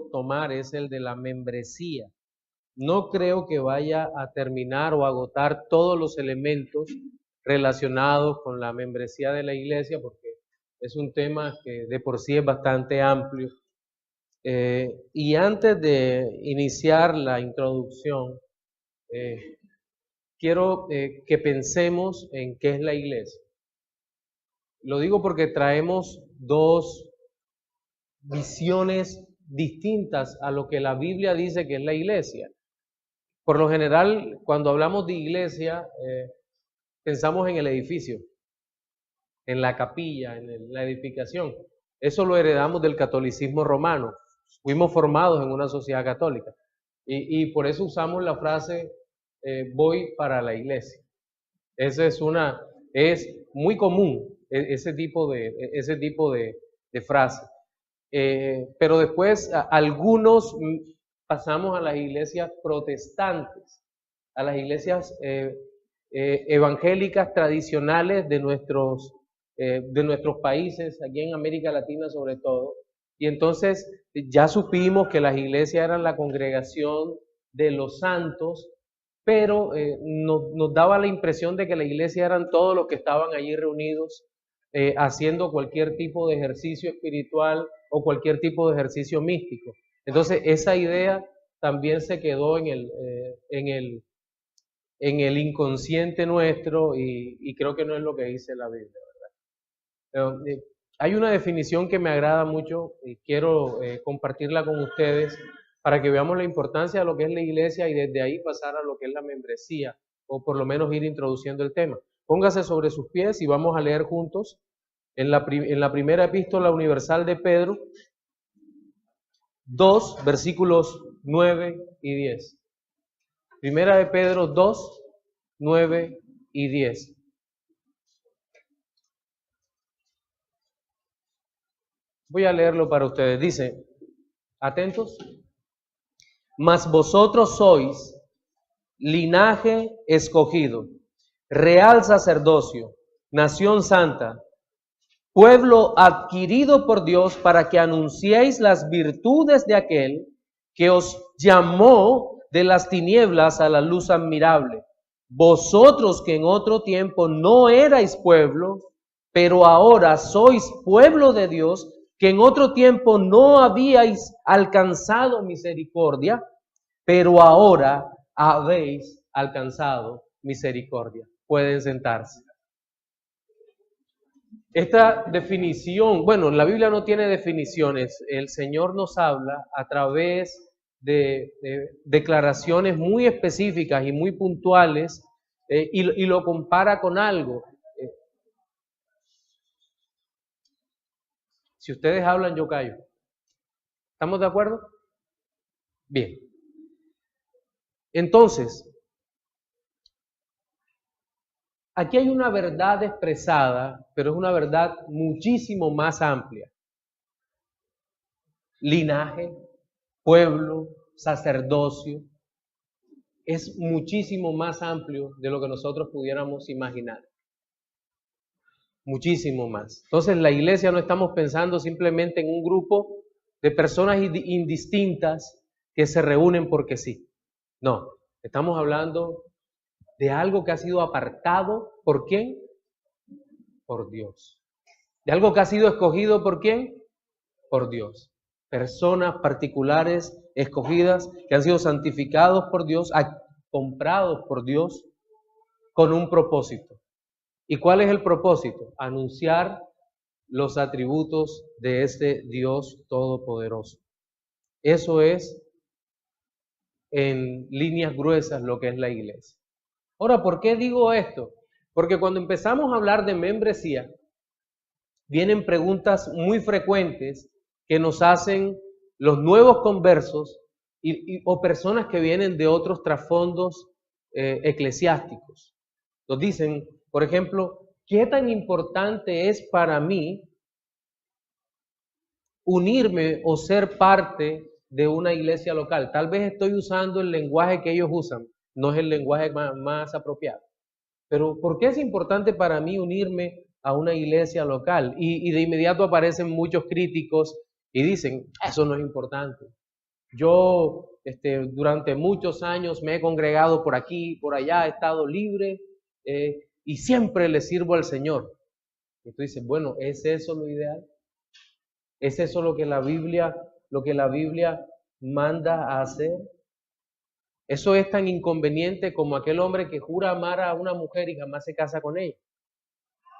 quiero tomar es el de la membresía. No creo que vaya a terminar o agotar todos los elementos relacionados con la membresía de la iglesia, porque es un tema que de por sí es bastante amplio. Y antes de iniciar la introducción, quiero que pensemos en qué es la iglesia. Lo digo porque traemos dos visiones distintas a lo que la Biblia dice que es la iglesia. Por lo general, cuando hablamos de iglesia, pensamos en el edificio, en la capilla, en la edificación. Eso lo heredamos del catolicismo romano. Fuimos formados en una sociedad católica. Y por eso usamos la frase, voy para la iglesia. Esa es muy común, ese tipo de frase. Pero después algunos pasamos a las iglesias protestantes, a las iglesias evangélicas tradicionales de nuestros países, aquí en América Latina sobre todo. Y entonces ya supimos que las iglesias eran la congregación de los santos, pero nos daba la impresión de que la iglesia eran todos los que estaban allí reunidos haciendo cualquier tipo de ejercicio espiritual o cualquier tipo de ejercicio místico. Entonces esa idea también se quedó en el inconsciente nuestro y creo que no es lo que dice la Biblia, ¿verdad? Hay una definición que me agrada mucho y quiero compartirla con ustedes para que veamos la importancia de lo que es la iglesia y desde ahí pasar a lo que es la membresía, o por lo menos ir introduciendo el tema. Póngase sobre sus pies y vamos a leer juntos en la primera epístola universal de Pedro, 2, versículos 9 y 10. Primera de Pedro 2, 9 y 10. Voy a leerlo para ustedes. Dice, atentos. Mas vosotros sois linaje escogido, real sacerdocio, nación santa, pueblo adquirido por Dios para que anunciéis las virtudes de aquel que os llamó de las tinieblas a la luz admirable. Vosotros que en otro tiempo no erais pueblo, pero ahora sois pueblo de Dios, que en otro tiempo no habíais alcanzado misericordia, pero ahora habéis alcanzado misericordia. Pueden sentarse. Esta definición, bueno, la Biblia no tiene definiciones, el Señor nos habla a través de declaraciones muy específicas y muy puntuales y lo compara con algo. Si ustedes hablan, yo callo. ¿Estamos de acuerdo? Bien. Entonces, aquí hay una verdad expresada, pero es una verdad muchísimo más amplia. Linaje, pueblo, sacerdocio, es muchísimo más amplio de lo que nosotros pudiéramos imaginar. Muchísimo más. Entonces, la iglesia no estamos pensando simplemente en un grupo de personas indistintas que se reúnen porque sí. No, estamos hablando de algo que ha sido apartado, ¿por quién? Por Dios. De algo que ha sido escogido, ¿por quién? Por Dios. Personas particulares, escogidas, que han sido santificados por Dios, comprados por Dios, con un propósito. ¿Y cuál es el propósito? Anunciar los atributos de este Dios todopoderoso. Eso es, en líneas gruesas, lo que es la iglesia. Ahora, ¿por qué digo esto? Porque cuando empezamos a hablar de membresía, vienen preguntas muy frecuentes que nos hacen los nuevos conversos o personas que vienen de otros trasfondos eclesiásticos. Nos dicen, por ejemplo, ¿qué tan importante es para mí unirme o ser parte de una iglesia local? Tal vez estoy usando el lenguaje que ellos usan, no es el lenguaje más apropiado. Pero ¿por qué es importante para mí unirme a una iglesia local? Y de inmediato aparecen muchos críticos y dicen, eso no es importante. Yo durante muchos años me he congregado por aquí, por allá, he estado libre y siempre le sirvo al Señor. Y tú dices, bueno, ¿es eso lo ideal? ¿Es eso lo que la Biblia manda a hacer? Eso es tan inconveniente como aquel hombre que jura amar a una mujer y jamás se casa con ella.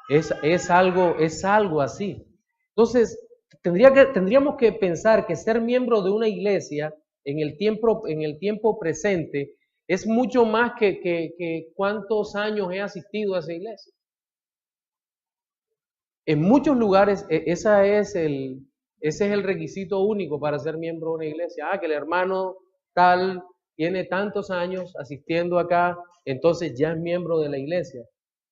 Es algo así. Entonces, tendríamos que pensar que ser miembro de una iglesia en el tiempo presente es mucho más que cuántos años he asistido a esa iglesia. En muchos lugares ese es el requisito único para ser miembro de una iglesia. Que el hermano tal tiene tantos años asistiendo acá, entonces ya es miembro de la iglesia.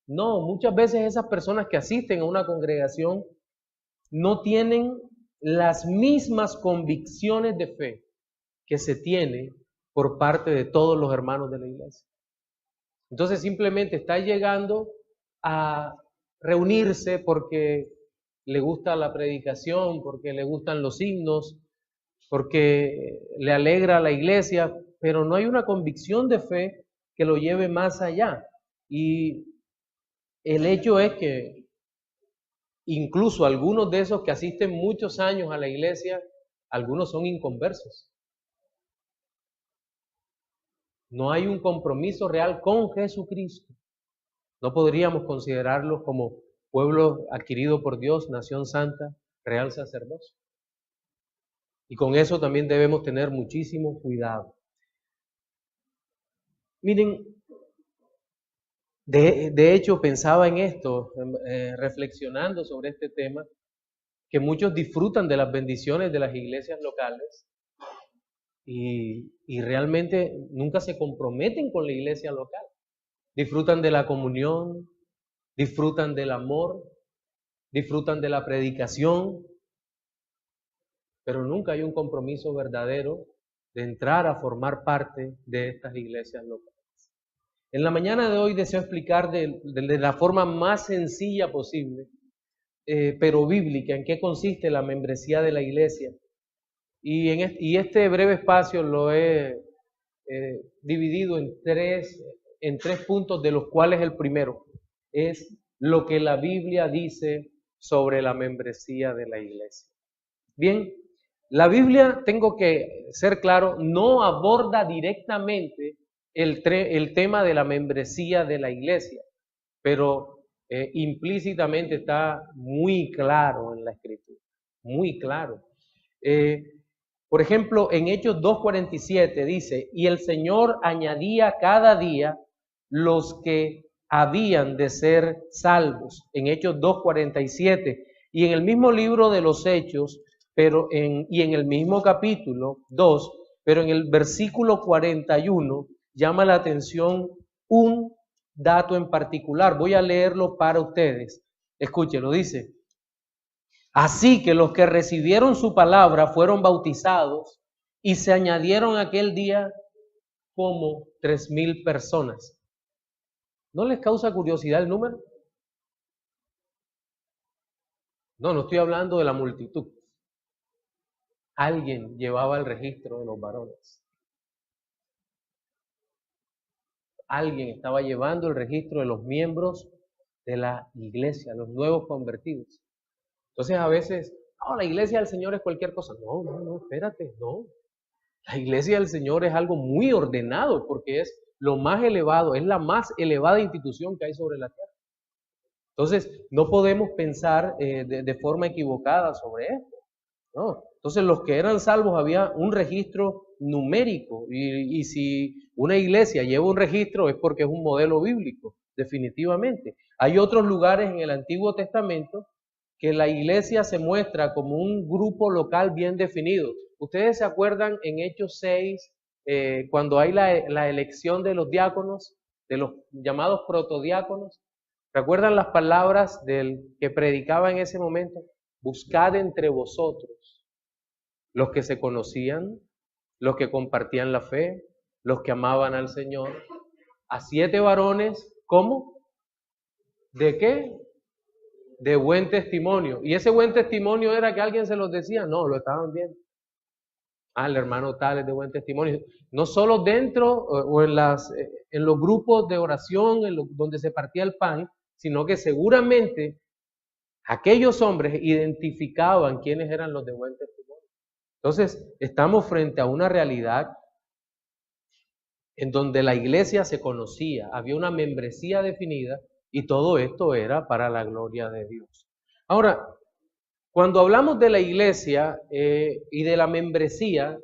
No, muchas veces esas personas que asisten a una congregación no tienen las mismas convicciones de fe que se tiene por parte de todos los hermanos de la iglesia. Entonces simplemente está llegando a reunirse porque le gusta la predicación, porque le gustan los himnos, porque le alegra a la iglesia, pero no hay una convicción de fe que lo lleve más allá. Y el hecho es que incluso algunos de esos que asisten muchos años a la iglesia, algunos son inconversos. No hay un compromiso real con Jesucristo. No podríamos considerarlos como pueblo adquirido por Dios, nación santa, real sacerdocio. Y con eso también debemos tener muchísimo cuidado. Miren, de hecho pensaba en esto, reflexionando sobre este tema, que muchos disfrutan de las bendiciones de las iglesias locales y realmente nunca se comprometen con la iglesia local. Disfrutan de la comunión, disfrutan del amor, disfrutan de la predicación, pero nunca hay un compromiso verdadero de entrar a formar parte de estas iglesias locales. En la mañana de hoy deseo explicar de la forma más sencilla posible, pero bíblica, en qué consiste la membresía de la iglesia. Y este breve espacio lo he dividido en tres puntos, de los cuales el primero es lo que la Biblia dice sobre la membresía de la iglesia. Bien, la Biblia, tengo que ser claro, no aborda directamente el tema de la membresía de la iglesia, pero implícitamente está muy claro en la Escritura, muy claro. Por ejemplo, en Hechos 2:47 dice, y el Señor añadía cada día los que habían de ser salvos, en Hechos 2:47, y en el mismo libro de los Hechos, y en el mismo capítulo 2, pero en el versículo 41, llama la atención un dato en particular. Voy a leerlo para ustedes. Escúchelo, dice, así que los que recibieron su palabra fueron bautizados y se añadieron aquel día como 3,000 personas. ¿No les causa curiosidad el número? No estoy hablando de la multitud. Alguien llevaba el registro de los varones. Alguien estaba llevando el registro de los miembros de la iglesia, los nuevos convertidos. Entonces a veces, la iglesia del Señor es cualquier cosa. No, espérate, no. La iglesia del Señor es algo muy ordenado porque es lo más elevado, es la más elevada institución que hay sobre la tierra. Entonces, no podemos pensar de forma equivocada sobre esto, ¿no? Entonces, los que eran salvos había un registro numérico y si una iglesia lleva un registro es porque es un modelo bíblico, definitivamente. Hay otros lugares en el Antiguo Testamento que la iglesia se muestra como un grupo local bien definido. ¿Ustedes se acuerdan en Hechos 6, cuando hay la elección de los diáconos, de los llamados protodiáconos? ¿Recuerdan las palabras del que predicaba en ese momento? Buscad entre vosotros los que se conocían, los que compartían la fe, los que amaban al Señor, a 7 varones, ¿cómo? ¿De qué? De buen testimonio. ¿Y ese buen testimonio era que alguien se los decía? No, lo estaban viendo. El hermano tal es de buen testimonio. No solo dentro o en los grupos de oración donde se partía el pan, sino que seguramente aquellos hombres identificaban quiénes eran los de buen testimonio. Entonces, estamos frente a una realidad en donde la iglesia se conocía, había una membresía definida y todo esto era para la gloria de Dios. Ahora, cuando hablamos de la iglesia y de la membresía,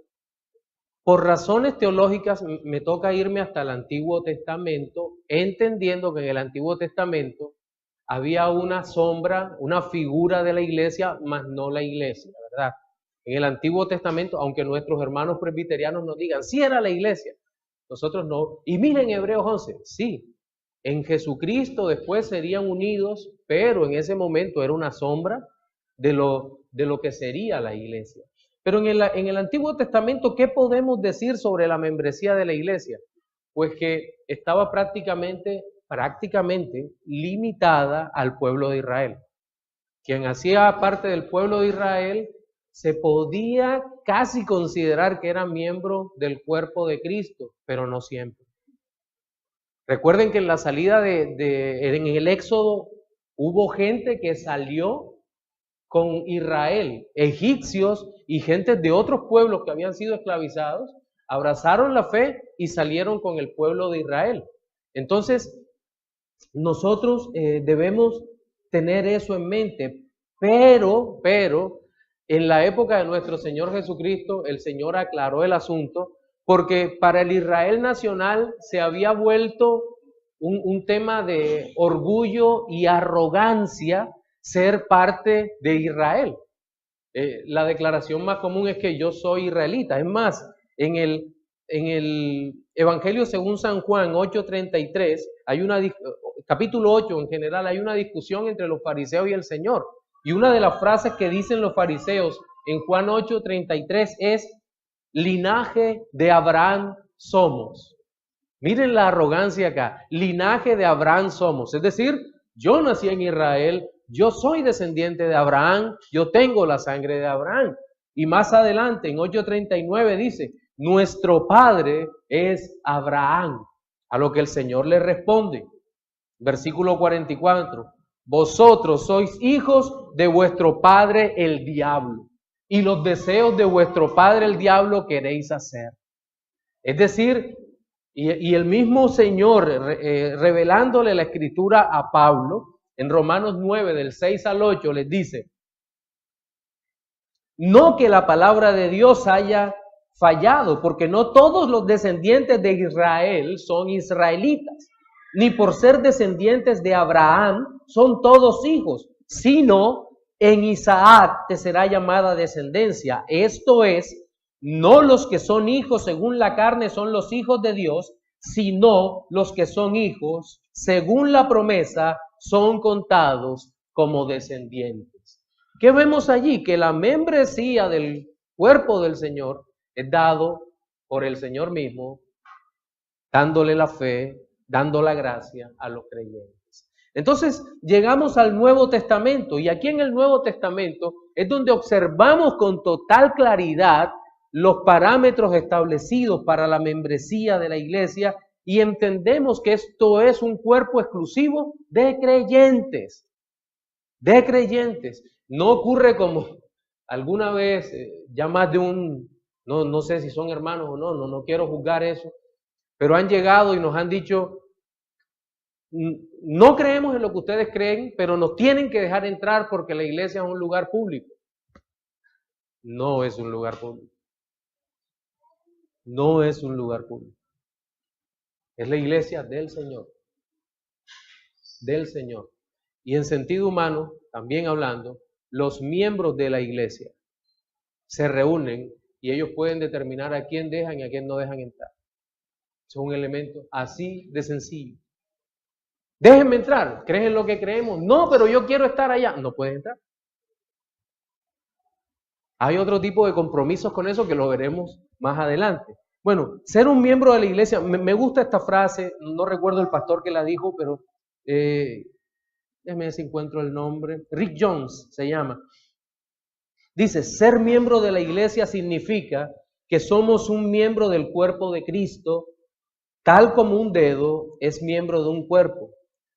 por razones teológicas me toca irme hasta el Antiguo Testamento, entendiendo que en el Antiguo Testamento había una sombra, una figura de la iglesia, mas no la iglesia, ¿verdad? En el Antiguo Testamento, aunque nuestros hermanos presbiterianos nos digan, sí era la iglesia, nosotros no. Y miren Hebreos 11, sí, en Jesucristo después serían unidos, pero en ese momento era una sombra de lo que sería la iglesia. Pero en el Antiguo Testamento, ¿qué podemos decir sobre la membresía de la iglesia? Pues que estaba prácticamente limitada al pueblo de Israel. Quien hacía parte del pueblo de Israel se podía casi considerar que era miembro del cuerpo de Cristo, pero no siempre. Recuerden que en la salida en el Éxodo hubo gente que salió con Israel, egipcios y gentes de otros pueblos que habían sido esclavizados, abrazaron la fe y salieron con el pueblo de Israel. Entonces, nosotros debemos tener eso en mente, pero, en la época de nuestro Señor Jesucristo, el Señor aclaró el asunto, porque para el Israel nacional se había vuelto un tema de orgullo y arrogancia ser parte de Israel. La declaración más común es que yo soy israelita. Es más, en el Evangelio según San Juan 8:33, capítulo 8 en general, hay una discusión entre los fariseos y el Señor. Y una de las frases que dicen los fariseos en Juan 8:33 es, linaje de Abraham somos. Miren la arrogancia acá, linaje de Abraham somos. Es decir, yo nací en Israel, yo soy descendiente de Abraham, yo tengo la sangre de Abraham. Y más adelante, en 8:39 dice, nuestro padre es Abraham. A lo que el Señor le responde, versículo 44, vosotros sois hijos de vuestro padre el diablo, y los deseos de vuestro padre el diablo queréis hacer. Es decir, y el mismo Señor revelándole la escritura a Pablo, en Romanos 9, del 6 al 8, les dice, no que la palabra de Dios haya fallado, porque no todos los descendientes de Israel son israelitas, ni por ser descendientes de Abraham son todos hijos, sino en Isaac te será llamada descendencia. Esto es, no los que son hijos según la carne son los hijos de Dios, sino los que son hijos según la promesa son contados como descendientes. ¿Qué vemos allí? Que la membresía del cuerpo del Señor es dado por el Señor mismo, dándole la fe, dando la gracia a los creyentes. Entonces llegamos al Nuevo Testamento y aquí en el Nuevo Testamento es donde observamos con total claridad los parámetros establecidos para la membresía de la iglesia y entendemos que esto es un cuerpo exclusivo de creyentes. De creyentes. No ocurre como alguna vez, ya más de no sé si son hermanos o no quiero juzgar eso, pero han llegado y nos han dicho, no creemos en lo que ustedes creen, pero nos tienen que dejar entrar porque la iglesia es un lugar público. No es un lugar público. No es un lugar público. Es la iglesia del Señor. Del Señor. Y en sentido humano, también hablando, los miembros de la iglesia se reúnen y ellos pueden determinar a quién dejan y a quién no dejan entrar. Es un elemento así de sencillo. Déjenme entrar. ¿Crees en lo que creemos? No, pero yo quiero estar allá. No puedes entrar. Hay otro tipo de compromisos con eso que lo veremos más adelante. Bueno, ser un miembro de la iglesia, me gusta esta frase, no recuerdo el pastor que la dijo, pero déjeme ver si encuentro el nombre. Rick Jones se llama. Dice, ser miembro de la iglesia significa que somos un miembro del cuerpo de Cristo, tal como un dedo es miembro de un cuerpo.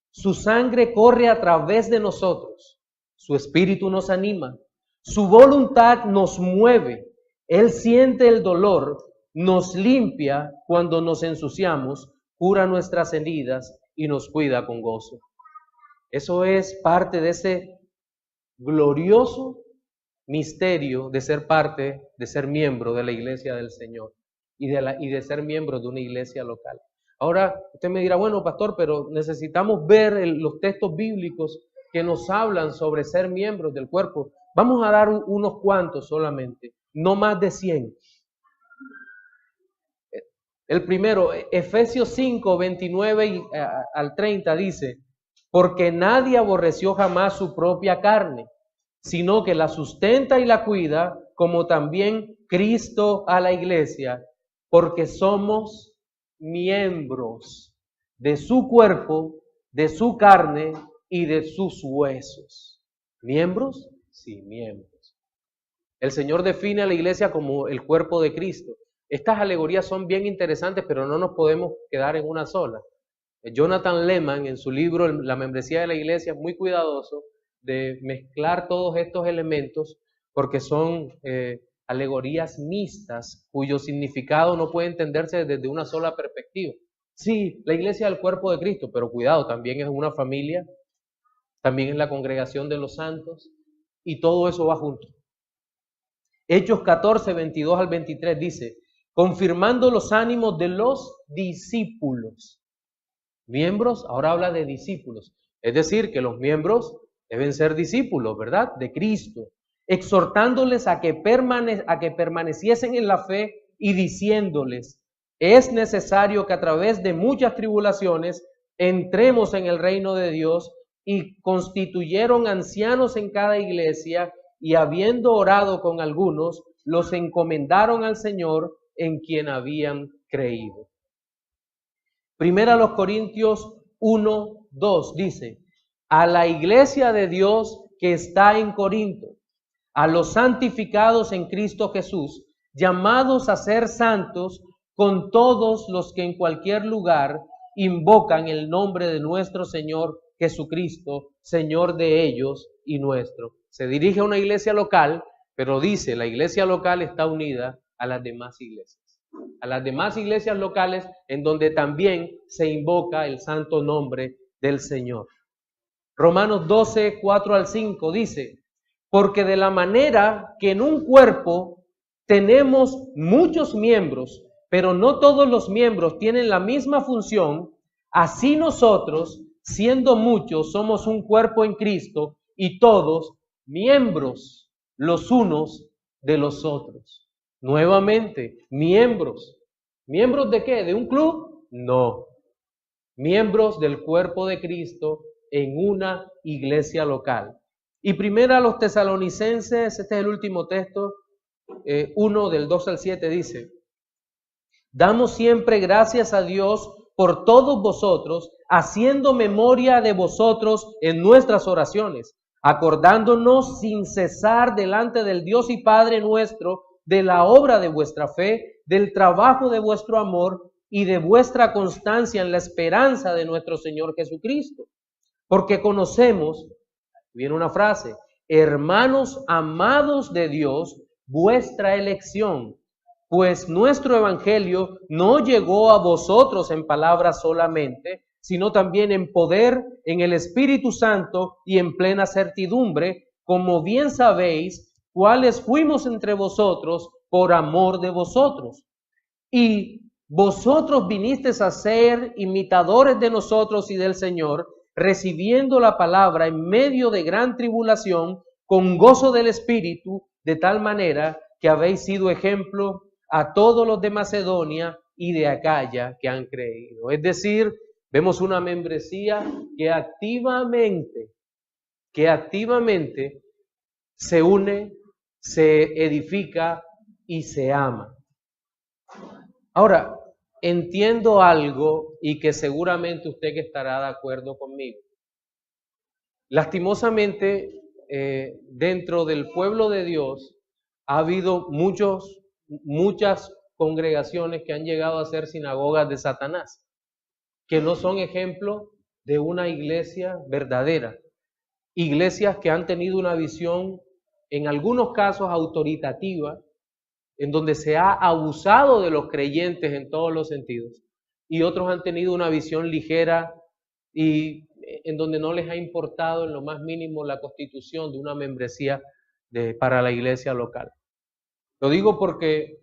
Su sangre corre a través de nosotros, su espíritu nos anima, su voluntad nos mueve, Él siente el dolor, nos limpia cuando nos ensuciamos, cura nuestras heridas y nos cuida con gozo. Eso es parte de ese glorioso misterio de ser parte, de ser miembro de la iglesia del Señor y de ser miembro de una iglesia local. Ahora usted me dirá, bueno, pastor, pero necesitamos ver los textos bíblicos que nos hablan sobre ser miembros del cuerpo. Vamos a dar unos cuantos solamente, no más de 100. El primero, Efesios 5, 29 al 30 dice, porque nadie aborreció jamás su propia carne, sino que la sustenta y la cuida, como también Cristo a la iglesia, porque somos miembros de su cuerpo, de su carne y de sus huesos. ¿Miembros? Sí, miembros. El Señor define a la iglesia como el cuerpo de Cristo. Estas alegorías son bien interesantes, pero no nos podemos quedar en una sola. Jonathan Leman, en su libro La membresía de la iglesia, es muy cuidadoso de mezclar todos estos elementos porque son alegorías mixtas cuyo significado no puede entenderse desde una sola perspectiva. Sí, la iglesia es el cuerpo de Cristo, pero cuidado, también es una familia, también es la congregación de los santos y todo eso va junto. Hechos 14, 22 al 23 dice, confirmando los ánimos de los discípulos. Miembros, ahora habla de discípulos. Es decir, que los miembros deben ser discípulos, ¿verdad? De Cristo. Exhortándoles a que permaneciesen en la fe y diciéndoles, es necesario que a través de muchas tribulaciones entremos en el reino de Dios, y constituyeron ancianos en cada iglesia y habiendo orado con algunos, los encomendaron al Señor en quien habían creído. Primera a los Corintios 1, 2 dice, a la iglesia de Dios que está en Corinto, a los santificados en Cristo Jesús, llamados a ser santos con todos los que en cualquier lugar invocan el nombre de nuestro Señor Jesucristo, Señor de ellos y nuestro. Se dirige a una iglesia local, pero dice, la iglesia local está unida a las demás iglesias. A las demás iglesias locales en donde también se invoca el santo nombre del Señor. Romanos 12, 4 al 5 dice, porque de la manera que en un cuerpo tenemos muchos miembros, pero no todos los miembros tienen la misma función, así nosotros, siendo muchos, somos un cuerpo en Cristo y todos miembros los unos de los otros. Nuevamente, miembros. ¿Miembros de qué? ¿De un club? No. Miembros del cuerpo de Cristo en una iglesia local. Y primero a los tesalonicenses, este es el último texto, 1 del 2 al 7 dice, damos siempre gracias a Dios por todos vosotros, haciendo memoria de vosotros en nuestras oraciones, acordándonos sin cesar delante del Dios y Padre nuestro de la obra de vuestra fe, del trabajo de vuestro amor y de vuestra constancia en la esperanza de nuestro Señor Jesucristo. Porque conocemos, viene una frase, hermanos amados de Dios, vuestra elección, pues nuestro evangelio no llegó a vosotros en palabras solamente, sino también en poder, en el Espíritu Santo y en plena certidumbre, como bien sabéis, cuáles fuimos entre vosotros por amor de vosotros. Y vosotros vinisteis a ser imitadores de nosotros y del Señor, recibiendo la palabra en medio de gran tribulación, con gozo del Espíritu, de tal manera que habéis sido ejemplo a todos los de Macedonia y de Acaya que han creído. Es decir, vemos una membresía que activamente se une, se edifica y se ama. Ahora, entiendo algo y que seguramente usted que estará de acuerdo conmigo. Lastimosamente, dentro del pueblo de Dios ha habido muchos muchas congregaciones que han llegado a ser sinagogas de Satanás, que no son ejemplo de una iglesia verdadera. Iglesias que han tenido una visión, en algunos casos autoritativa, en donde se ha abusado de los creyentes en todos los sentidos, y otros han tenido una visión ligera y en donde no les ha importado en lo más mínimo la constitución de una membresía para la iglesia local. Lo digo porque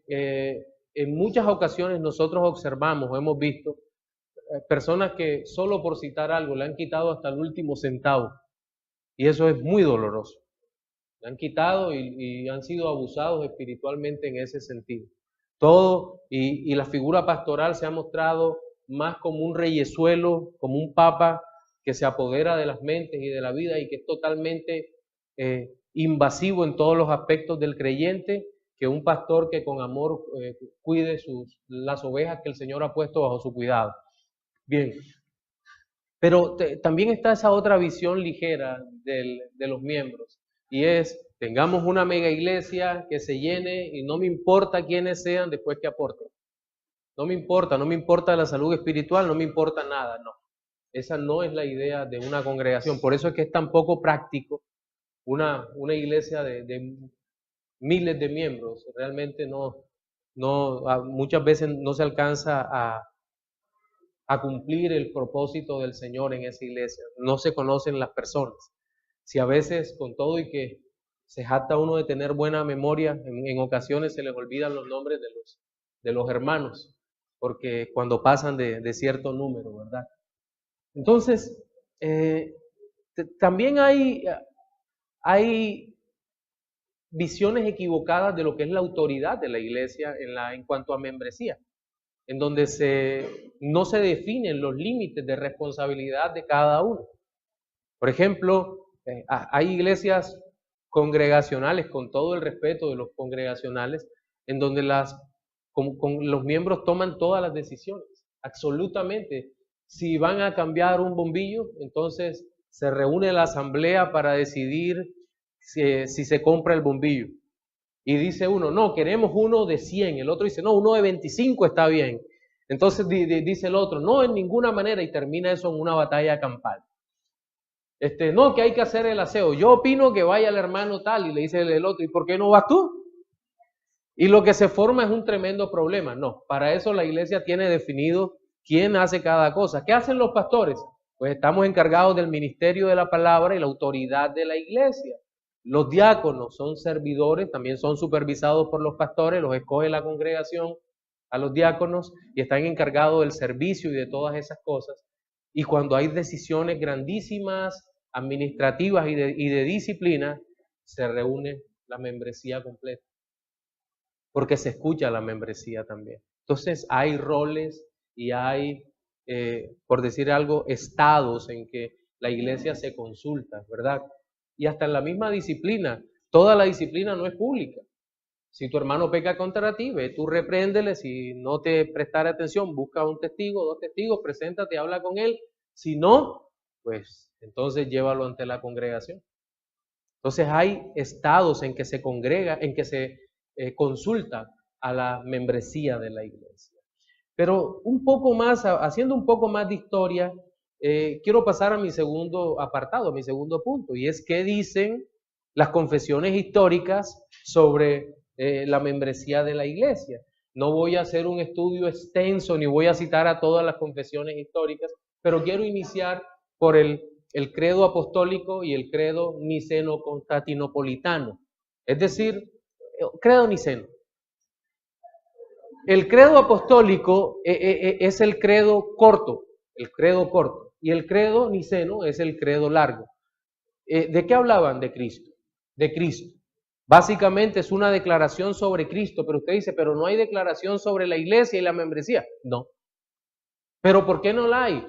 en muchas ocasiones nosotros observamos, hemos visto personas que solo por citar algo le han quitado hasta el último centavo, y eso es muy doloroso. Le han quitado y han sido abusados espiritualmente en ese sentido. Todo, y la figura pastoral se ha mostrado más como un reyesuelo, como un papa que se apodera de las mentes y de la vida y que es totalmente invasivo en todos los aspectos del creyente, que un pastor que con amor cuide las ovejas que el Señor ha puesto bajo su cuidado. Bien, pero también está esa otra visión ligera de los miembros, y es, tengamos una mega iglesia que se llene y no me importa quiénes sean después que aporten. No me importa la salud espiritual, no me importa nada, no. Esa no es la idea de una congregación. Por eso es que es tan poco práctico una iglesia de miles de miembros. Realmente muchas veces no se alcanza a cumplir el propósito del Señor en esa iglesia. No se conocen las personas. Si a veces, con todo y que se jacta uno de tener buena memoria, en ocasiones se les olvidan los nombres de los hermanos, porque cuando pasan de cierto número, ¿verdad? Entonces, también hay visiones equivocadas de lo que es la autoridad de la iglesia en cuanto a membresía, en donde no se definen los límites de responsabilidad de cada uno. Por ejemplo, hay iglesias congregacionales, con todo el respeto de los congregacionales, en donde los miembros toman todas las decisiones, absolutamente. Si van a cambiar un bombillo, entonces se reúne la asamblea para decidir si se compra el bombillo. Y dice uno, no, queremos uno de 100, el otro dice, no, uno de 25 está bien. Entonces dice el otro, no, en ninguna manera, y termina eso en una batalla campal. No, que hay que hacer el aseo. Yo opino que vaya el hermano tal, y le dice el otro, ¿y por qué no vas tú? Y lo que se forma es un tremendo problema. No, para eso la iglesia tiene definido quién hace cada cosa. ¿Qué hacen los pastores? Pues estamos encargados del ministerio de la palabra y la autoridad de la iglesia. Los diáconos son servidores, también son supervisados por los pastores, los escoge la congregación a los diáconos y están encargados del servicio y de todas esas cosas. Y cuando hay decisiones grandísimas, administrativas y de disciplina, se reúne la membresía completa, porque se escucha la membresía también. Entonces hay roles y hay, por decir algo, estados en que la iglesia se consulta, ¿verdad? Y hasta en la misma disciplina, toda la disciplina no es pública. Si tu hermano peca contra ti, ve, tú repréndele. Si no te prestara atención, busca un testigo, 2 testigos, preséntate, habla con él. Si no, pues entonces llévalo ante la congregación. Entonces hay estados en que se congrega, en que se consulta a la membresía de la iglesia. Pero un poco más, haciendo un poco más de historia, quiero pasar a mi segundo apartado, a mi segundo punto, y es qué dicen las confesiones históricas sobre la membresía de la iglesia. No voy a hacer un estudio extenso ni voy a citar a todas las confesiones históricas, pero quiero iniciar por el credo apostólico y el credo niceno-constantinopolitano, es decir, credo niceno. El credo apostólico es el credo corto, y el credo niceno es el credo largo. ¿De qué hablaban? De Cristo, de Cristo. Básicamente es una declaración sobre Cristo, pero usted dice, pero no hay declaración sobre la iglesia y la membresía. No. ¿Pero por qué no la hay?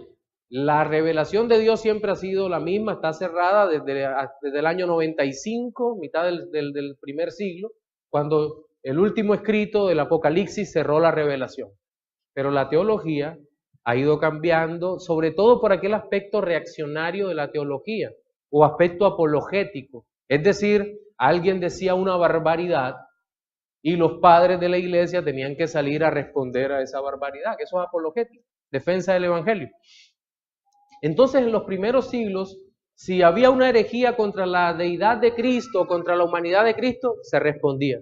La revelación de Dios siempre ha sido la misma, está cerrada desde el año 95, mitad del primer siglo, cuando el último escrito del Apocalipsis cerró la revelación. Pero la teología ha ido cambiando, sobre todo por aquel aspecto reaccionario de la teología o aspecto apologético. Es decir, alguien decía una barbaridad y los padres de la iglesia tenían que salir a responder a esa barbaridad, que eso es apologética, defensa del evangelio. Entonces, en los primeros siglos, si había una herejía contra la deidad de Cristo, contra la humanidad de Cristo, se respondía.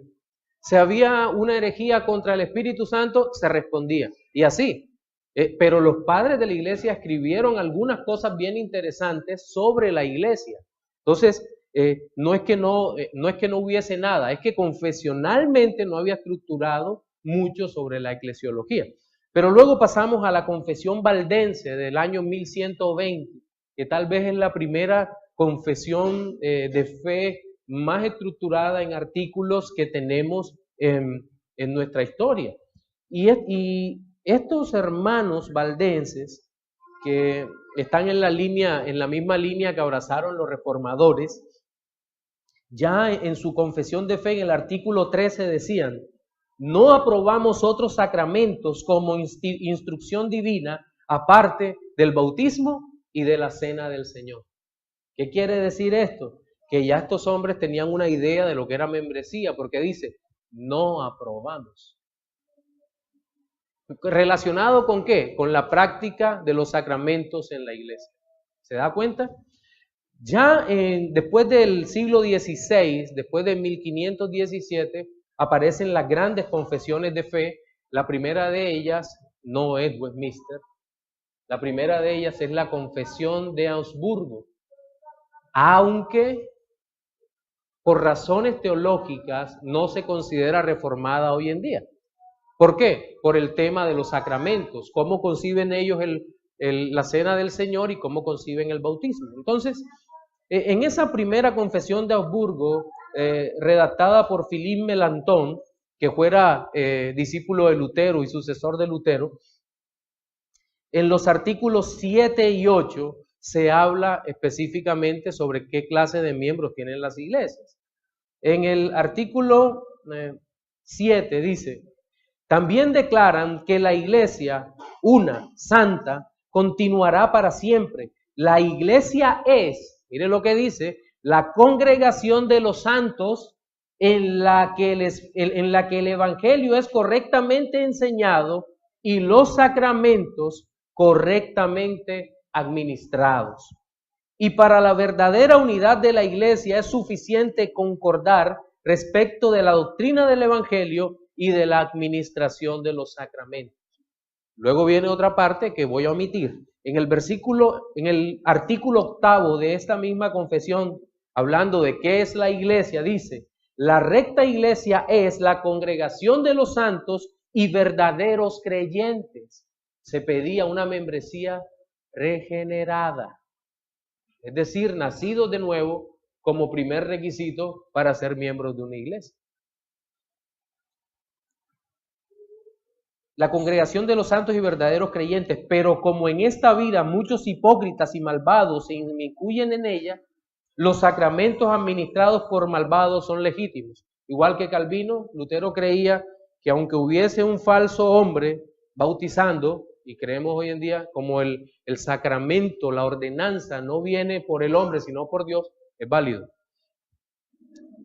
Si había una herejía contra el Espíritu Santo, se respondía. Y así. Pero los padres de la iglesia escribieron algunas cosas bien interesantes sobre la iglesia. Entonces, no es que no hubiese nada, es que confesionalmente no había estructurado mucho sobre la eclesiología. Pero luego pasamos a la confesión valdense del año 1120, que tal vez es la primera confesión de fe más estructurada en artículos que tenemos en nuestra historia. Y estos hermanos valdenses, que están en la misma línea que abrazaron los reformadores, ya en su confesión de fe, en el artículo 13, decían: no aprobamos otros sacramentos como instrucción divina, aparte del bautismo y de la cena del Señor. ¿Qué quiere decir esto? Que ya estos hombres tenían una idea de lo que era membresía, porque dice, no aprobamos. ¿Relacionado con qué? Con la práctica de los sacramentos en la iglesia. ¿Se da cuenta? Ya después del siglo XVI, después de 1517, aparecen las grandes confesiones de fe. La primera de ellas no es Westminster. La primera de ellas es la Confesión de Augsburgo. Aunque por razones teológicas no se considera reformada hoy en día. ¿Por qué? Por el tema de los sacramentos, cómo conciben ellos la cena del Señor y cómo conciben el bautismo. Entonces, en esa primera confesión de Augsburgo, redactada por Philippe Melanchthon, que fuera discípulo de Lutero y sucesor de Lutero, en los artículos 7 y 8 se habla específicamente sobre qué clase de miembros tienen las iglesias. En el artículo 7 dice: también declaran que la iglesia, una, santa, continuará para siempre. La iglesia es, mire lo que dice, la congregación de los santos en la que el evangelio es correctamente enseñado y los sacramentos correctamente administrados. Y para la verdadera unidad de la iglesia es suficiente concordar respecto de la doctrina del evangelio y de la administración de los sacramentos. Luego viene otra parte que voy a omitir. En el artículo 8 de esta misma confesión, hablando de qué es la iglesia, dice: la recta iglesia es la congregación de los santos y verdaderos creyentes. Se pedía una membresía regenerada, es decir, nacidos de nuevo como primer requisito para ser miembros de una iglesia. La congregación de los santos y verdaderos creyentes, pero como en esta vida muchos hipócritas y malvados se inmiscuyen en ella, los sacramentos administrados por malvados son legítimos. Igual que Calvino, Lutero creía que aunque hubiese un falso hombre bautizando, y creemos hoy en día, como el sacramento, la ordenanza no viene por el hombre, sino por Dios, es válido.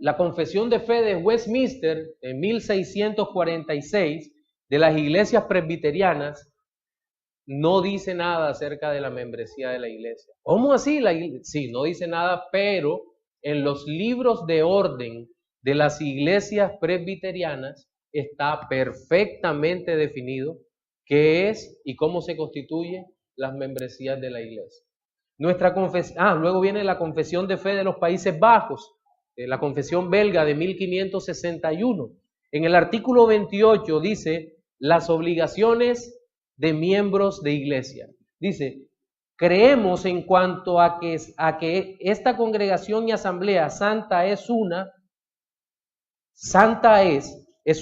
La confesión de fe de Westminster en 1646 de las iglesias presbiterianas no dice nada acerca de la membresía de la iglesia. ¿Cómo así? Sí, no dice nada, pero en los libros de orden de las iglesias presbiterianas está perfectamente definido qué es y cómo se constituye las membresías de la iglesia. Luego viene la confesión de fe de los Países Bajos, la confesión belga de 1561. En el artículo 28 dice las obligaciones de miembros de iglesia. Dice: creemos en cuanto a que esta congregación y asamblea santa es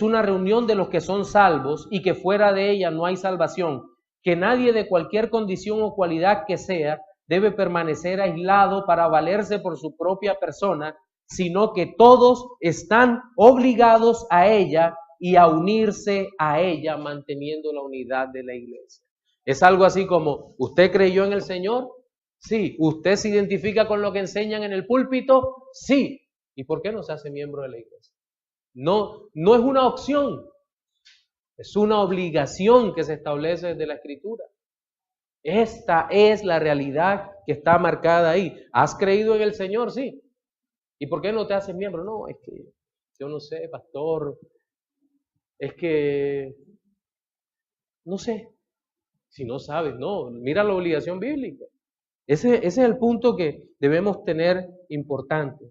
una reunión de los que son salvos y que fuera de ella no hay salvación, que nadie de cualquier condición o cualidad que sea debe permanecer aislado para valerse por su propia persona, sino que todos están obligados a ella y a unirse a ella manteniendo la unidad de la iglesia. Es algo así como: ¿usted creyó en el Señor? Sí. ¿Usted se identifica con lo que enseñan en el púlpito? Sí. ¿Y por qué no se hace miembro de la iglesia? No es una opción, es una obligación que se establece desde la Escritura. Esta es la realidad que está marcada ahí. ¿Has creído en el Señor? Sí. ¿Y por qué no te haces miembro? No, es que yo no sé, pastor, es que no sé. Si no sabes, no, mira la obligación bíblica. Ese es el punto que debemos tener importante.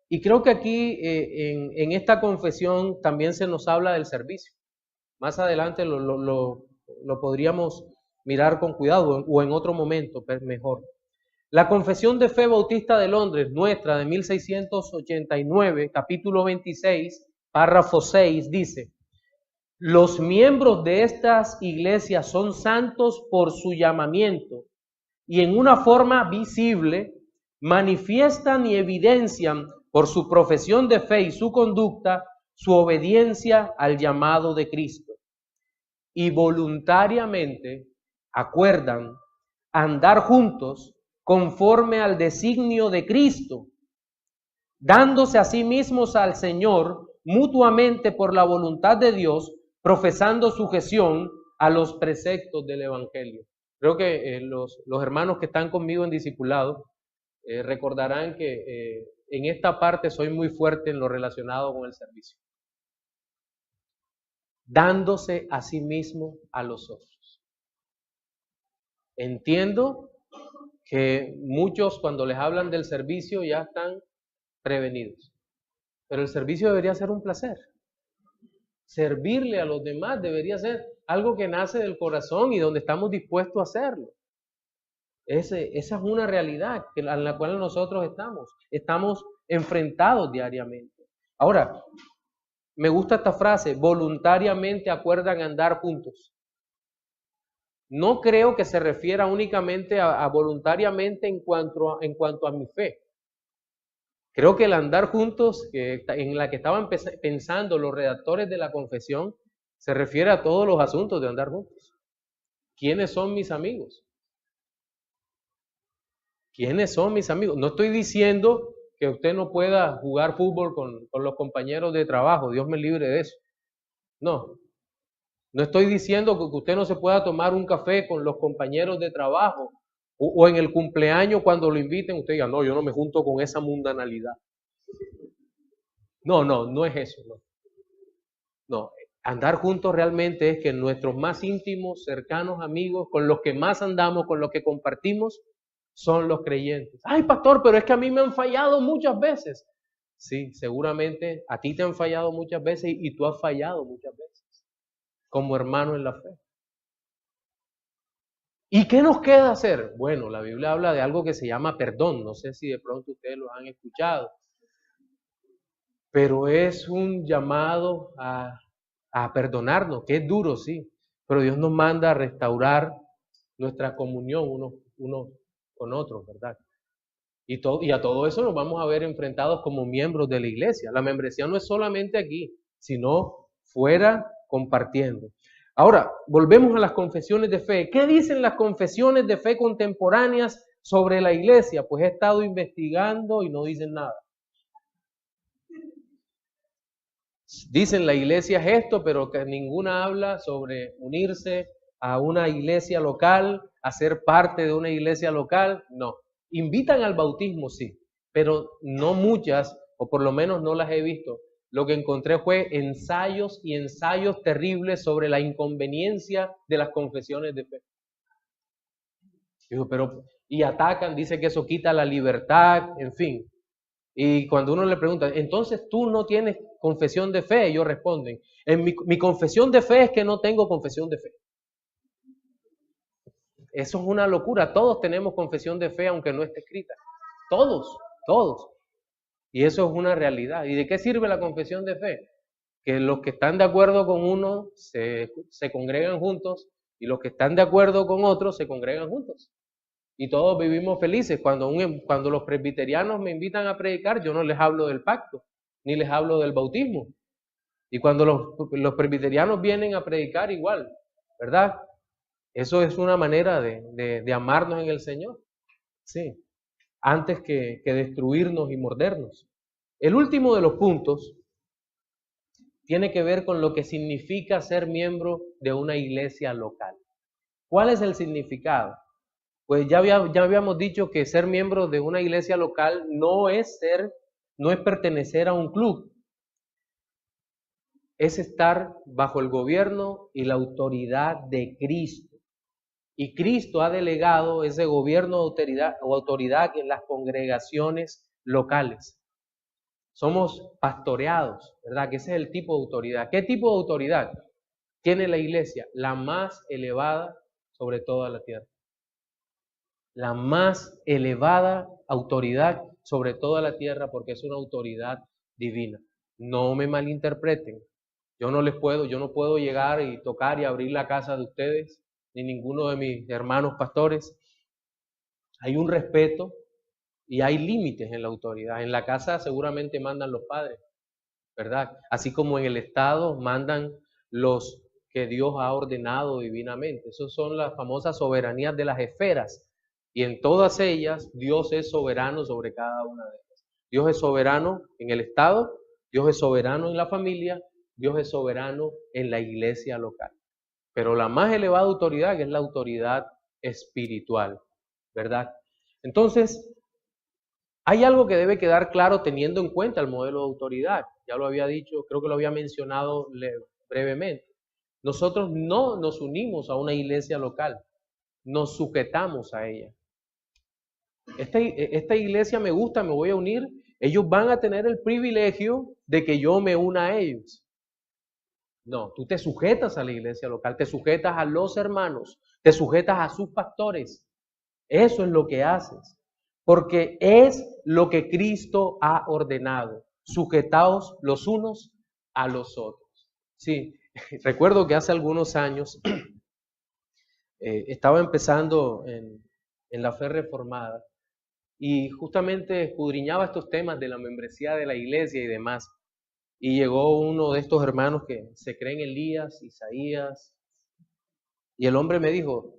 Y creo que aquí en esta confesión también se nos habla del servicio. Más adelante lo podríamos mirar con cuidado o en otro momento mejor. La Confesión de Fe Bautista de Londres, nuestra de 1689, capítulo 26, párrafo 6, dice: los miembros de estas iglesias son santos por su llamamiento y en una forma visible manifiestan y evidencian por su profesión de fe y su conducta su obediencia al llamado de Cristo. Y voluntariamente acuerdan andar juntos conforme al designio de Cristo, dándose a sí mismos al Señor mutuamente por la voluntad de Dios, profesando sujeción a los preceptos del Evangelio. Creo que los hermanos que están conmigo en discipulado recordarán que en esta parte soy muy fuerte en lo relacionado con el servicio. Dándose a sí mismo a los otros. Entiendo que muchos cuando les hablan del servicio ya están prevenidos, pero el servicio debería ser un placer. Servirle a los demás debería ser algo que nace del corazón y donde estamos dispuestos a hacerlo. Esa es una realidad en la cual nosotros estamos enfrentados diariamente. Ahora, me gusta esta frase: voluntariamente acuerdan andar juntos. No creo que se refiera únicamente a voluntariamente en cuanto a mi fe. Creo que el andar juntos, en la que estaban pensando los redactores de la confesión, se refiere a todos los asuntos de andar juntos. ¿Quiénes son mis amigos? ¿Quiénes son mis amigos? No estoy diciendo que usted no pueda jugar fútbol con los compañeros de trabajo, Dios me libre de eso. No estoy diciendo que usted no se pueda tomar un café con los compañeros de trabajo o en el cumpleaños cuando lo inviten, usted diga, no, yo no me junto con esa mundanalidad. No es eso, no. Andar juntos realmente es que nuestros más íntimos, cercanos amigos, con los que más andamos, con los que compartimos, son los creyentes. Ay, pastor, pero es que a mí me han fallado muchas veces. Sí, seguramente a ti te han fallado muchas veces y tú has fallado muchas veces como hermano en la fe. ¿Y qué nos queda hacer? Bueno, la Biblia habla de algo que se llama perdón. No sé si de pronto ustedes lo han escuchado. Pero es un llamado a perdonarnos, que es duro, sí. Pero Dios nos manda a restaurar nuestra comunión unos con otros, ¿verdad? Y a todo eso nos vamos a ver enfrentados como miembros de la iglesia. La membresía no es solamente aquí, sino fuera compartiendo. Ahora, volvemos a las confesiones de fe. ¿Qué dicen las confesiones de fe contemporáneas sobre la iglesia? Pues he estado investigando y no dicen nada. Dicen la iglesia es esto, pero que ninguna habla sobre unirse a una iglesia local, a ser parte de una iglesia local. No. Invitan al bautismo, sí, pero no muchas, o por lo menos no las he visto. Lo que encontré fue ensayos y ensayos terribles sobre la inconveniencia de las confesiones de fe. Digo, y atacan, dice que eso quita la libertad, en fin. Y cuando uno le pregunta, entonces tú no tienes confesión de fe, ellos responden, mi confesión de fe es que no tengo confesión de fe. Eso es una locura. Todos tenemos confesión de fe aunque no esté escrita. Todos. Y eso es una realidad. ¿Y de qué sirve la confesión de fe? Que los que están de acuerdo con uno se congregan juntos y los que están de acuerdo con otros se congregan juntos. Y todos vivimos felices. Cuando los presbiterianos me invitan a predicar, yo no les hablo del pacto, ni les hablo del bautismo. Y cuando los presbiterianos vienen a predicar igual, ¿verdad? Eso es una manera de amarnos en el Señor. Sí. Antes que destruirnos y mordernos. El último de los puntos tiene que ver con lo que significa ser miembro de una iglesia local. ¿Cuál es el significado? Pues ya habíamos dicho que ser miembro de una iglesia local no es pertenecer a un club, es estar bajo el gobierno y la autoridad de Cristo. Y Cristo ha delegado ese gobierno o autoridad en las congregaciones locales. Somos pastoreados, ¿verdad? Que ese es el tipo de autoridad. ¿Qué tipo de autoridad tiene la iglesia? La más elevada sobre toda la tierra. La más elevada autoridad sobre toda la tierra, porque es una autoridad divina. No me malinterpreten. Yo no puedo llegar y tocar y abrir la casa de ustedes, ni ninguno de mis hermanos pastores. Hay un respeto y hay límites en la autoridad. En la casa seguramente mandan los padres, ¿verdad? Así como en el Estado mandan los que Dios ha ordenado divinamente. Esas son las famosas soberanías de las esferas. Y en todas ellas Dios es soberano sobre cada una de ellas. Dios es soberano en el Estado, Dios es soberano en la familia, Dios es soberano en la iglesia local. Pero la más elevada autoridad, que es la autoridad espiritual, ¿verdad? Entonces, hay algo que debe quedar claro teniendo en cuenta el modelo de autoridad. Ya lo había dicho, creo que lo había mencionado brevemente. Nosotros no nos unimos a una iglesia local, nos sujetamos a ella. Esta iglesia me gusta, me voy a unir. Ellos van a tener el privilegio de que yo me una a ellos. No, tú te sujetas a la iglesia local, te sujetas a los hermanos, te sujetas a sus pastores. Eso es lo que haces, porque es lo que Cristo ha ordenado. Sujetaos los unos a los otros. Sí, recuerdo que hace algunos años estaba empezando en la fe reformada y justamente escudriñaba estos temas de la membresía de la iglesia y demás. Y llegó uno de estos hermanos que se creen Elías, Isaías, y el hombre me dijo,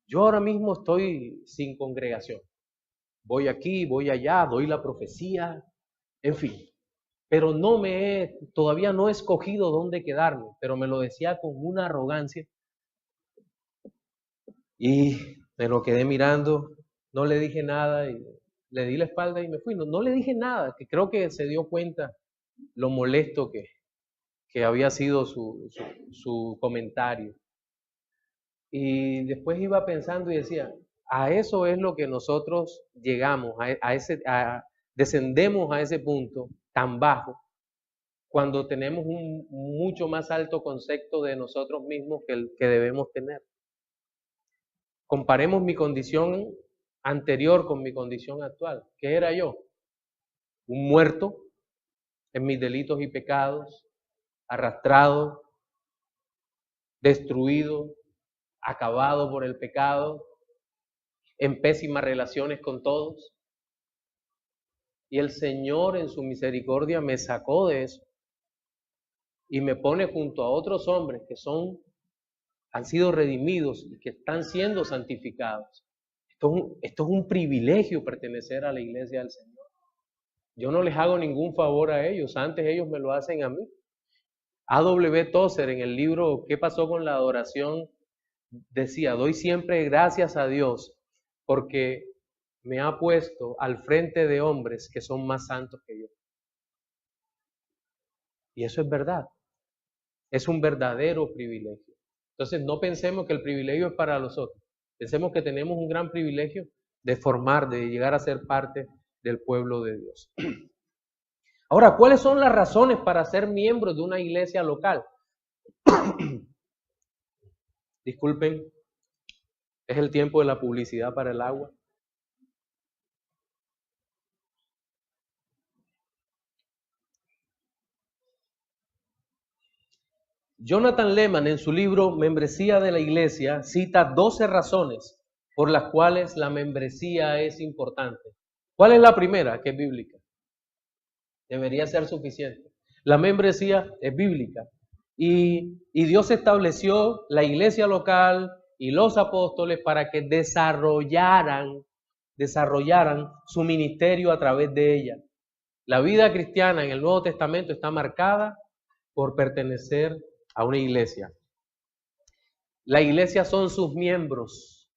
yo ahora mismo estoy sin congregación. Voy aquí, voy allá, doy la profecía, en fin. Pero todavía no he escogido dónde quedarme, pero me lo decía con una arrogancia. Y me lo quedé mirando, no le dije nada, y le di la espalda y me fui. No le dije nada, que creo que se dio cuenta lo molesto que había sido su comentario. Y después iba pensando y decía, a eso es lo que nosotros llegamos, descendemos a ese punto tan bajo, cuando tenemos un mucho más alto concepto de nosotros mismos que el que debemos tener. Comparemos mi condición anterior con mi condición actual. ¿Qué era yo? Un muerto en mis delitos y pecados, arrastrado, destruido, acabado por el pecado, en pésimas relaciones con todos. Y el Señor en su misericordia me sacó de eso y me pone junto a otros hombres que han sido redimidos y que están siendo santificados. Esto es un privilegio pertenecer a la iglesia del Señor. Yo no les hago ningún favor a ellos, antes ellos me lo hacen a mí. A.W. Tozer en el libro ¿Qué pasó con la adoración? Decía, doy siempre gracias a Dios porque me ha puesto al frente de hombres que son más santos que yo. Y eso es verdad. Es un verdadero privilegio. Entonces no pensemos que el privilegio es para los otros. Pensemos que tenemos un gran privilegio de llegar a ser parte del pueblo de Dios. Ahora, ¿cuáles son las razones para ser miembros de una iglesia local? Disculpen, es el tiempo de la publicidad para el agua. Jonathan Leeman en su libro Membresía de la Iglesia cita 12 razones por las cuales la membresía es importante. ¿Cuál es la primera? Que es bíblica. Debería ser suficiente. La membresía es bíblica. Y Dios estableció la iglesia local y los apóstoles para que desarrollaran su ministerio a través de ella. La vida cristiana en el Nuevo Testamento está marcada por pertenecer a una iglesia. La iglesia son sus miembros.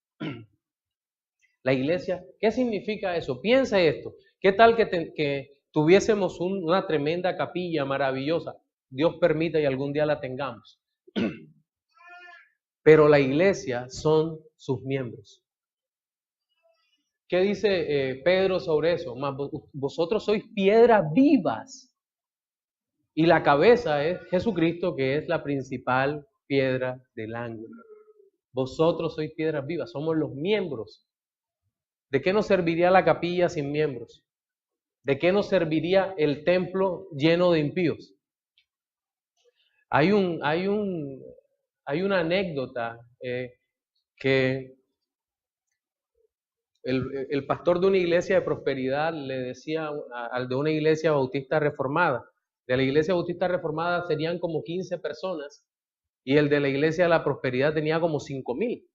La iglesia, ¿qué significa eso? Piensa esto. ¿Qué tal que tuviésemos una tremenda capilla maravillosa? Dios permita y algún día la tengamos. Pero la iglesia son sus miembros. ¿Qué dice Pedro sobre eso? Vosotros sois piedras vivas. Y la cabeza es Jesucristo, que es la principal piedra del ángulo. Vosotros sois piedras vivas, somos los miembros. ¿De qué nos serviría la capilla sin miembros? ¿De qué nos serviría el templo lleno de impíos? Hay una anécdota que el pastor de una iglesia de prosperidad le decía al de una iglesia bautista reformada. De la iglesia bautista reformada serían como 15 personas y el de la iglesia de la prosperidad tenía como 5,000.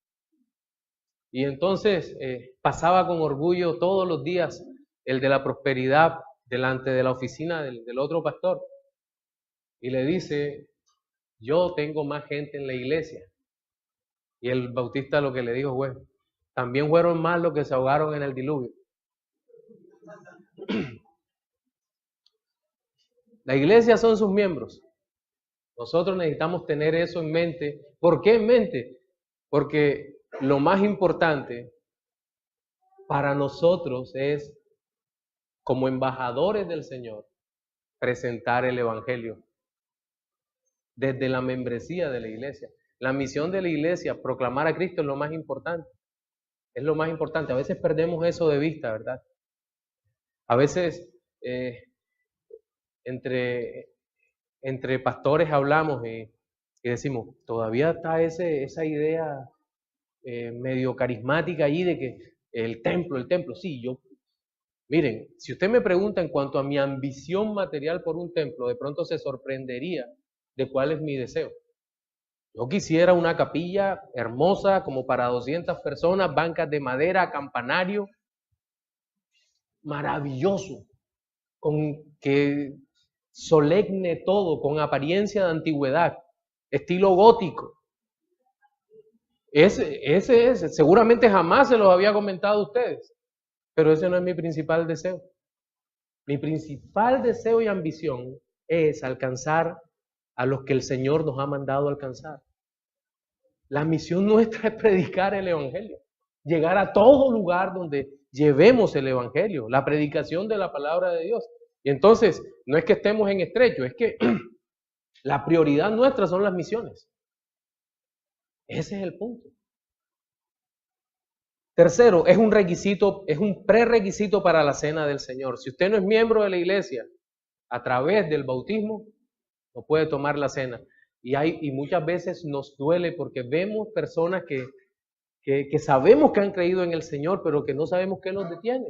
Y entonces pasaba con orgullo todos los días el de la prosperidad delante de la oficina del otro pastor y le dice: yo tengo más gente en la iglesia. Y el bautista lo que le dijo fue: también fueron más los que se ahogaron en el diluvio. La iglesia son sus miembros. Nosotros necesitamos tener eso en mente. ¿Por qué en mente? Porque lo más importante para nosotros es, como embajadores del Señor, presentar el Evangelio desde la membresía de la iglesia. La misión de la iglesia, proclamar a Cristo, es lo más importante. Es lo más importante. A veces perdemos eso de vista, ¿verdad? A veces entre pastores hablamos y decimos, todavía está esa idea medio carismática allí de que el templo, sí, miren, si usted me pregunta en cuanto a mi ambición material por un templo, de pronto se sorprendería de cuál es mi deseo. Yo quisiera una capilla hermosa como para 200 personas, bancas de madera, campanario, maravilloso, con que solemne todo, con apariencia de antigüedad, estilo gótico. Ese seguramente jamás se los había comentado a ustedes, pero ese no es mi principal deseo. Mi principal deseo y ambición es alcanzar a los que el Señor nos ha mandado alcanzar. La misión nuestra es predicar el Evangelio, llegar a todo lugar donde llevemos el Evangelio, la predicación de la palabra de Dios. Y entonces, no es que estemos en estrecho, es que la prioridad nuestra son las misiones. Ese es el punto. Tercero, es un prerequisito para la cena del Señor. Si usted no es miembro de la iglesia, a través del bautismo, no puede tomar la cena. Y muchas veces nos duele porque vemos personas que sabemos que han creído en el Señor, pero que no sabemos qué los detiene.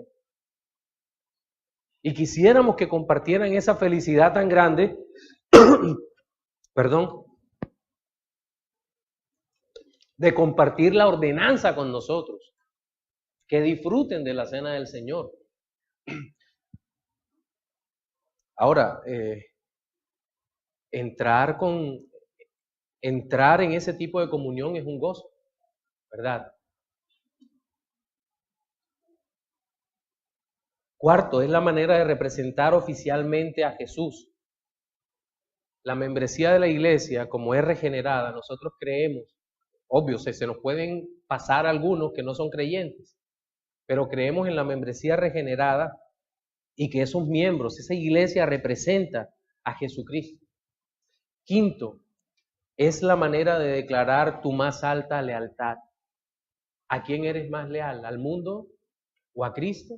Y quisiéramos que compartieran esa felicidad tan grande, perdón, de compartir la ordenanza con nosotros, que disfruten de la cena del Señor. Ahora, entrar en ese tipo de comunión es un gozo, ¿verdad? Cuarto, es la manera de representar oficialmente a Jesús. La membresía de la iglesia, como es regenerada, nosotros creemos, obvio, se nos pueden pasar algunos que no son creyentes, pero creemos en la membresía regenerada y que esos miembros, esa iglesia representa a Jesucristo. Quinto, es la manera de declarar tu más alta lealtad. ¿A quién eres más leal? ¿Al mundo o a Cristo?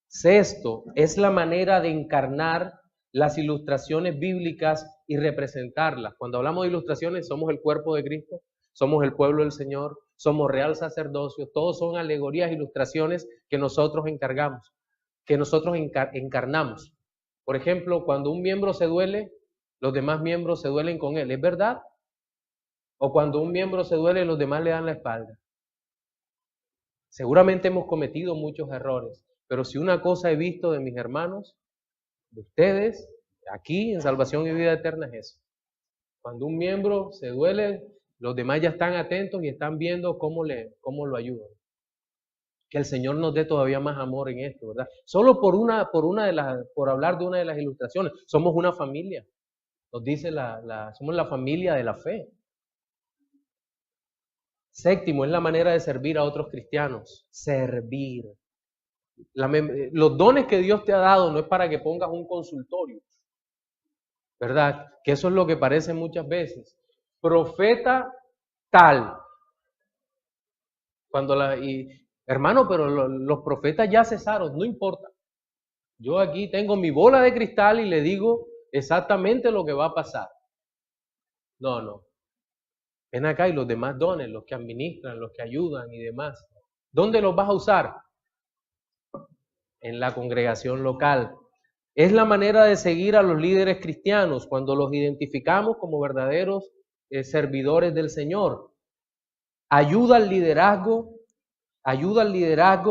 Sexto, es la manera de encarnar las ilustraciones bíblicas y representarlas. Cuando hablamos de ilustraciones, somos el cuerpo de Cristo, somos el pueblo del Señor, somos real sacerdocio, todos son alegorías, ilustraciones que nosotros encarnamos. Por ejemplo, cuando un miembro se duele, los demás miembros se duelen con él, ¿es verdad? O cuando un miembro se duele, los demás le dan la espalda. Seguramente hemos cometido muchos errores, Pero si una cosa he visto de mis hermanos, de ustedes, aquí en Salvación y Vida Eterna, es eso. Cuando un miembro se duele, los demás ya están atentos y están viendo cómo lo ayudan. Que el Señor nos dé todavía más amor en esto, ¿verdad? Solo por hablar de una de las ilustraciones, somos una familia. Nos dice somos la familia de la fe. Séptimo, es la manera de servir a otros cristianos. Servir. Los dones que Dios te ha dado no es para que pongas un consultorio, ¿verdad? Que eso es lo que parece muchas veces. Profeta tal. Hermano, pero los profetas ya cesaron, no importa. Yo aquí tengo mi bola de cristal y le digo exactamente lo que va a pasar. No. Ven acá y los demás dones, los que administran, los que ayudan y demás. ¿Dónde los vas a usar? En la congregación local. Es la manera de seguir a los líderes cristianos cuando los identificamos como verdaderos servidores del Señor. Ayuda al liderazgo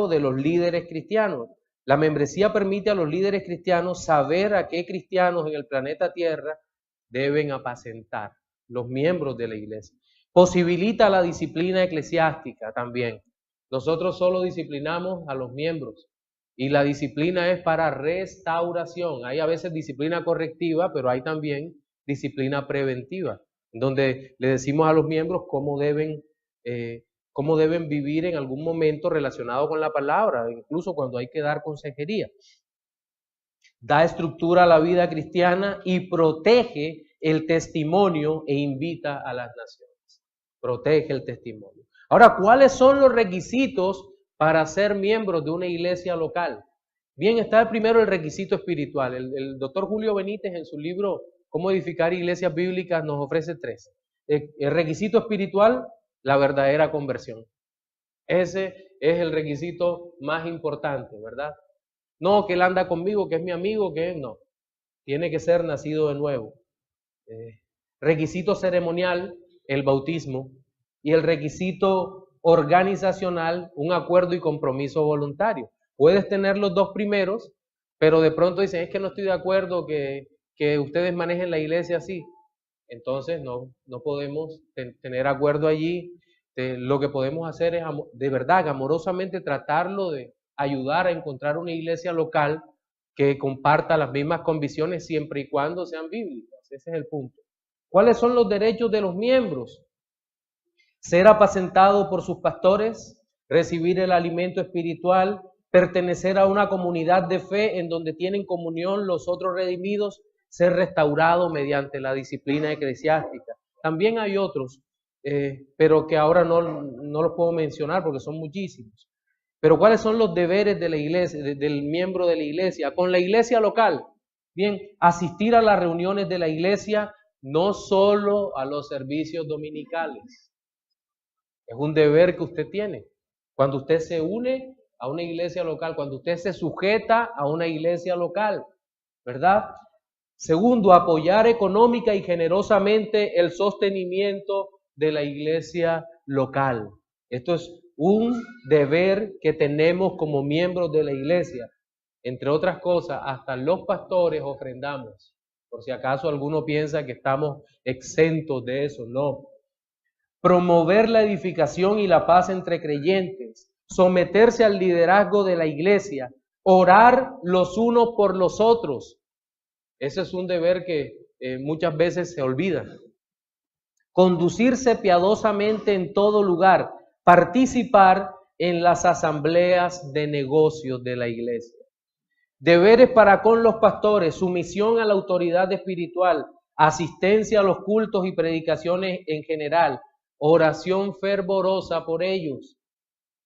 de los líderes cristianos. La membresía permite a los líderes cristianos saber a qué cristianos en el planeta Tierra deben apacentar, los miembros de la iglesia. Posibilita la disciplina eclesiástica también. Nosotros solo disciplinamos a los miembros y la disciplina es para restauración. Hay a veces disciplina correctiva, pero hay también disciplina preventiva, donde le decimos a los miembros cómo deben vivir en algún momento relacionado con la palabra, incluso cuando hay que dar consejería. Da estructura a la vida cristiana y protege el testimonio e invita a las naciones. Protege el testimonio. Ahora, ¿cuáles son los requisitos para ser miembros de una iglesia local? Bien, está primero el requisito espiritual. El doctor Julio Benítez en su libro Cómo edificar iglesias bíblicas nos ofrece 3. El requisito espiritual, la verdadera conversión. Ese es el requisito más importante, ¿verdad? No que él anda conmigo, que es mi amigo, que no. Tiene que ser nacido de nuevo. Requisito ceremonial, el bautismo. Y el requisito organizacional, un acuerdo y compromiso voluntario. Puedes tener los dos primeros, pero de pronto dicen, es que no estoy de acuerdo que ustedes manejen la iglesia así. Entonces no podemos tener acuerdo allí. Lo que podemos hacer es de verdad amorosamente tratarlo de ayudar a encontrar una iglesia local que comparta las mismas convicciones siempre y cuando sean bíblicas. Ese es el punto. ¿Cuáles son los derechos de los miembros? Ser apacentado por sus pastores, recibir el alimento espiritual, pertenecer a una comunidad de fe en donde tienen comunión los otros redimidos, ser restaurado mediante la disciplina eclesiástica. También hay otros, pero que ahora no los puedo mencionar porque son muchísimos. Pero ¿cuáles son los deberes de la iglesia, del miembro de la iglesia? Con la iglesia local, bien, asistir a las reuniones de la iglesia, no solo a los servicios dominicales. Es un deber que usted tiene. Cuando usted se une a una iglesia local, cuando usted se sujeta a una iglesia local, ¿verdad? Segundo, apoyar económica y generosamente el sostenimiento de la iglesia local. Esto es un deber que tenemos como miembros de la iglesia. Entre otras cosas, hasta los pastores ofrendamos. Por si acaso alguno piensa que estamos exentos de eso, no. Promover la edificación y la paz entre creyentes, someterse al liderazgo de la iglesia, orar los unos por los otros. Ese es un deber que muchas veces se olvida. Conducirse piadosamente en todo lugar, participar en las asambleas de negocios de la iglesia. Deberes para con los pastores, sumisión a la autoridad espiritual, asistencia a los cultos y predicaciones en general, oración fervorosa por ellos,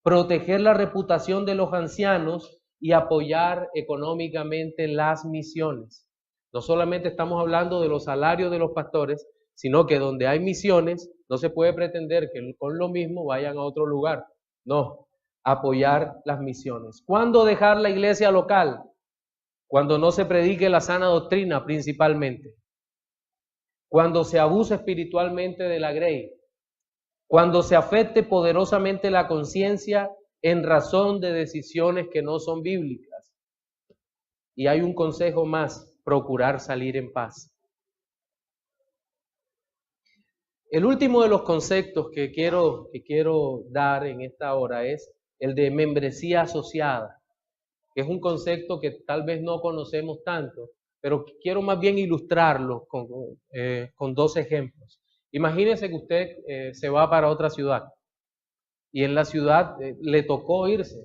proteger la reputación de los ancianos y apoyar económicamente las misiones. No solamente estamos hablando de los salarios de los pastores, sino que donde hay misiones no se puede pretender que con lo mismo vayan a otro lugar. No, apoyar las misiones. ¿Cuándo dejar la iglesia local? Cuando no se predique la sana doctrina principalmente. Cuando se abuse espiritualmente de la grey. Cuando se afecte poderosamente la conciencia en razón de decisiones que no son bíblicas. Y hay un consejo más: procurar salir en paz. El último de los conceptos que quiero dar en esta hora es el de membresía asociada, que es un concepto que tal vez no conocemos tanto, pero quiero más bien ilustrarlo con dos ejemplos. Imagínese que usted se va para otra ciudad y en la ciudad le tocó irse.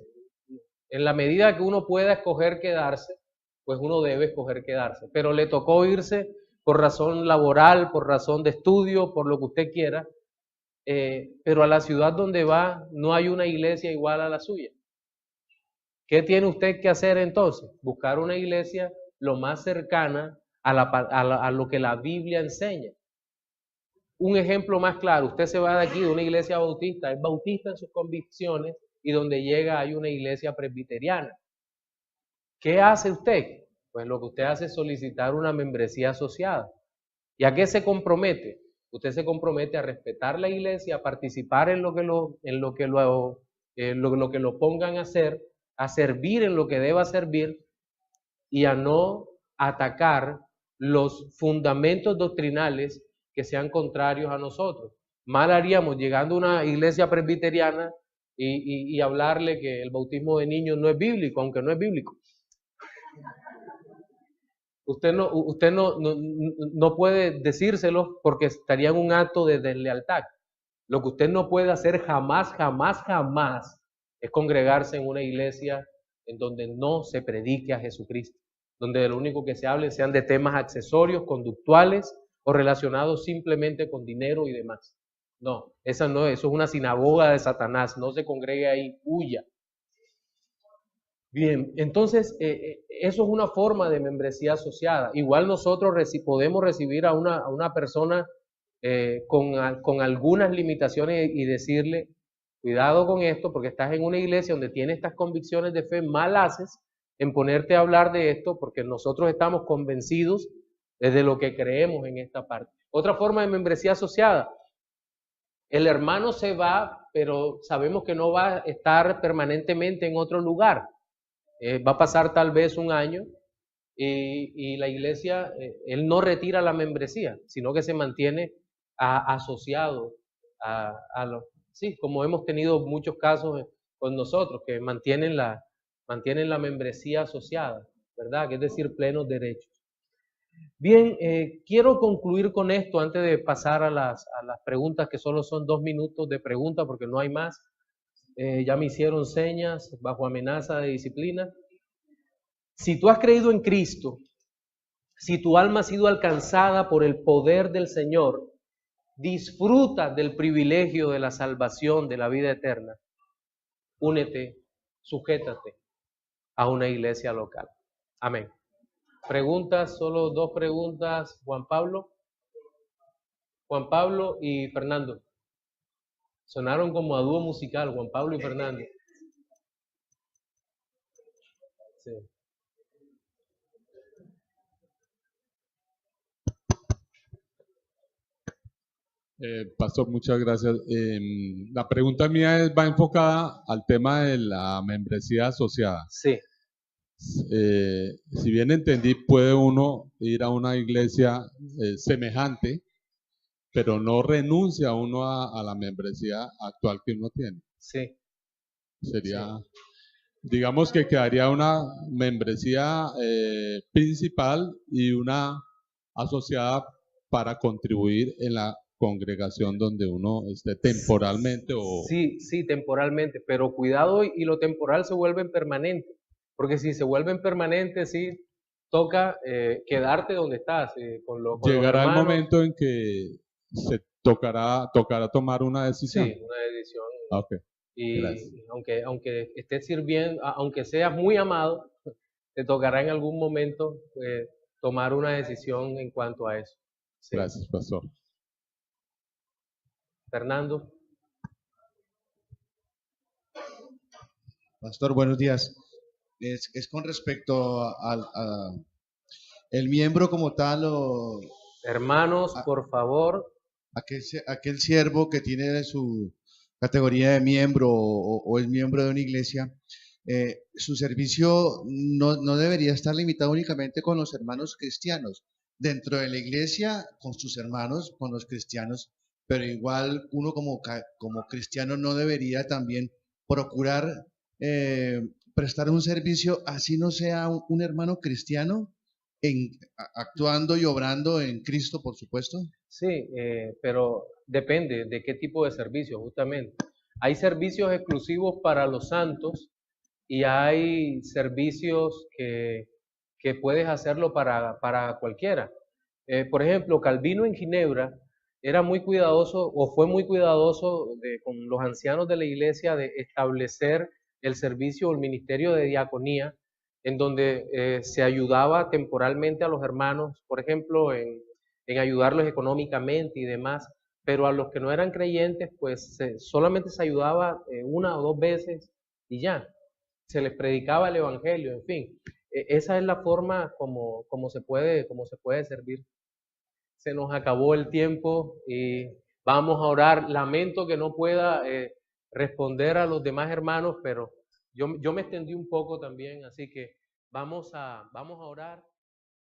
En la medida que uno pueda escoger quedarse, pues uno debe escoger quedarse, pero le tocó irse por razón laboral, por razón de estudio, por lo que usted quiera, pero a la ciudad donde va no hay una iglesia igual a la suya. ¿Qué tiene usted que hacer entonces? Buscar una iglesia lo más cercana a lo que la Biblia enseña. Un ejemplo más claro: usted se va de aquí, de una iglesia bautista, es bautista en sus convicciones, y donde llega hay una iglesia presbiteriana. ¿Qué hace usted? Pues lo que usted hace es solicitar una membresía asociada. ¿Y a qué se compromete? Usted se compromete a respetar la iglesia, a participar en lo que lo pongan a hacer, a servir en lo que deba servir y a no atacar los fundamentos doctrinales que sean contrarios a nosotros. Mal haríamos llegando a una iglesia presbiteriana y hablarle que el bautismo de niños no es bíblico, aunque no es bíblico. Usted no puede decírselo porque estaría en un acto de deslealtad. Lo que usted no puede hacer jamás es congregarse en una iglesia en donde no se predique a Jesucristo, donde lo único que se hable sean de temas accesorios, conductuales o relacionados simplemente con dinero y demás. No, eso es una sinagoga de Satanás. No se congregue ahí, huya. Bien, entonces eso es una forma de membresía asociada. Igual nosotros podemos recibir a una persona con algunas limitaciones y decirle: cuidado con esto, porque estás en una iglesia donde tienes estas convicciones de fe, mal haces en ponerte a hablar de esto, porque nosotros estamos convencidos de lo que creemos en esta parte. Otra forma de membresía asociada: el hermano se va, pero sabemos que no va a estar permanentemente en otro lugar. Va a pasar tal vez un año y la iglesia, él no retira la membresía, sino que se mantiene asociado a los... Sí, como hemos tenido muchos casos con nosotros, que mantienen la membresía asociada, ¿verdad? Que es decir, plenos derechos. Bien, quiero concluir con esto antes de pasar a las preguntas, que solo son 2 minutos de pregunta porque no hay más. Ya me hicieron señas bajo amenaza de disciplina. Si tú has creído en Cristo, si tu alma ha sido alcanzada por el poder del Señor, disfruta del privilegio de la salvación, de la vida eterna. Únete, sujétate a una iglesia local. Amén. Preguntas, solo 2 preguntas. Juan Pablo y Fernando. Sonaron como a dúo musical, Juan Pablo y Fernando. Sí. Pastor, muchas gracias. La pregunta mía va enfocada al tema de la membresía asociada. Sí. Si bien entendí, puede uno ir a una iglesia semejante, pero no renuncia uno a la membresía actual que uno tiene. Sí. Sería, digamos que quedaría una membresía principal y una asociada para contribuir en la congregación donde uno esté temporalmente o... Sí, temporalmente, pero cuidado, y lo temporal se vuelve permanente, porque si se vuelven permanentes, sí, toca quedarte donde estás. Llegará el momento en que se tocará tomar una decisión. Sí, una decisión. Okay. Y gracias. aunque estés sirviendo, aunque seas muy amado, te tocará en algún momento tomar una decisión en cuanto a eso. Sí. Gracias, pastor. Fernando. Pastor, buenos días. Es con respecto al el miembro como tal o... Hermanos, por favor. Aquel siervo que tiene su categoría de miembro o es miembro de una iglesia, su servicio no debería estar limitado únicamente con los hermanos cristianos. Dentro de la iglesia, con sus hermanos, con los cristianos, pero igual uno como cristiano no debería también procurar prestar un servicio, así no sea un hermano cristiano, actuando y obrando en Cristo, por supuesto. Sí, pero depende de qué tipo de servicio, justamente. Hay servicios exclusivos para los santos y hay servicios que puedes hacerlo para cualquiera. Por ejemplo, Calvino en Ginebra era muy cuidadoso o fue muy cuidadoso con los ancianos de la iglesia de establecer el servicio o el ministerio de diaconía en donde se ayudaba temporalmente a los hermanos, por ejemplo, en ayudarlos económicamente y demás, pero a los que no eran creyentes, pues solamente se ayudaba una o dos veces y ya, se les predicaba el evangelio, en fin. Esa es la forma como se puede servir. Se nos acabó el tiempo y vamos a orar. Lamento que no pueda responder a los demás hermanos, pero yo me extendí un poco también, así que vamos a orar.